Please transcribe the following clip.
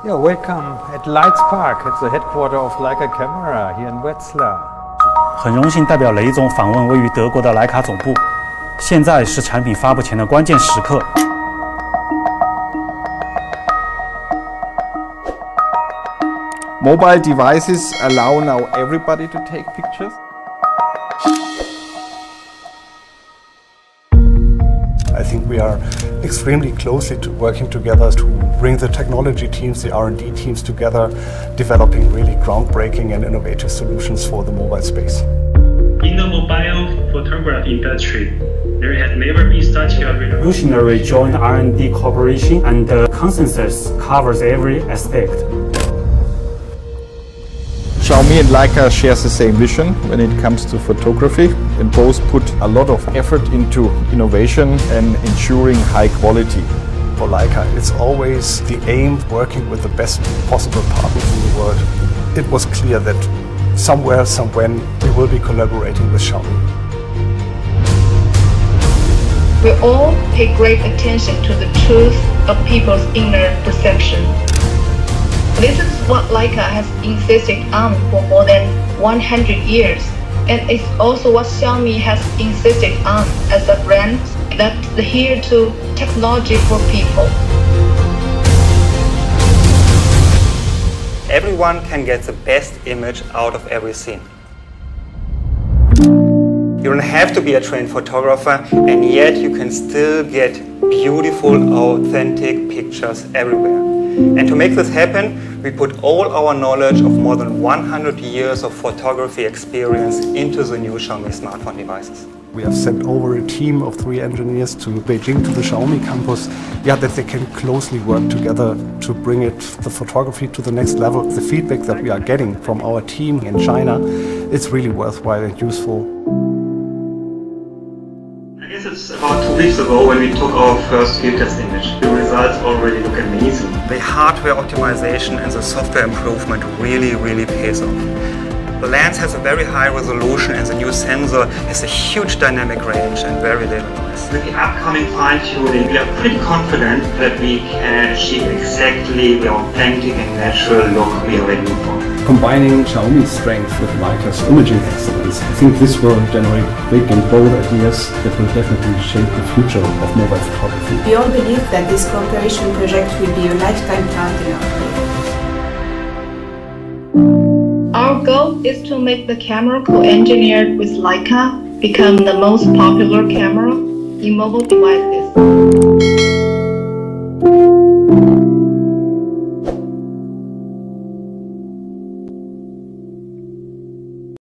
Yeah, welcome at Lights Park. It's the headquarters of Leica Camera here in Wetzlar. 很荣幸代表雷总访问位于德国的徕卡总部。现在是产品发布前的关键时刻。Mobile devices allow now everybody to take pictures. I think we are extremely closely working together to bring the technology teams, the R&D teams together, developing really groundbreaking and innovative solutions for the mobile space. In the mobile photography industry, there has never been such a revolutionary joint R&D cooperation, and the consensus covers every aspect. Xiaomi and Leica shares the same vision when it comes to photography, and both put a lot of effort into innovation and ensuring high quality. For Leica, it's always the aim working with the best possible partners in the world. It was clear that somewhere, somewhen, we will be collaborating with Xiaomi. We all pay great attention to the truth of people's inner perception. This is what Leica has insisted on for more than 100 years, and it's also what Xiaomi has insisted on as a brand that adheres to technology for people. Everyone can get the best image out of every scene. You don't have to be a trained photographer, and yet you can still get beautiful, authentic pictures everywhere. And to make this happen, we put all our knowledge of more than 100 years of photography experience into the new Xiaomi smartphone devices. We have sent over a team of 3 engineers to Beijing, to the Xiaomi campus, that they can closely work together to bring the photography to the next level. The feedback that we are getting from our team in China, it's really worthwhile and useful. I guess it's about 2 weeks ago when we took our first field test image. The results already look amazing. The hardware optimization and the software improvement really pays off. The lens has a very high resolution, and the new sensor has a huge dynamic range and very little noise. With the upcoming fine-tuning, we are pretty confident that we can achieve exactly the authentic and natural look we are aiming for. Combining Xiaomi's strength with Leica's imaging excellence, I think this will generate big and bold ideas that will definitely shape the future of mobile photography. We all believe that this cooperation project will be a lifetime partner. Our goal is to make the camera co-engineered with Leica become the most popular camera in mobile devices.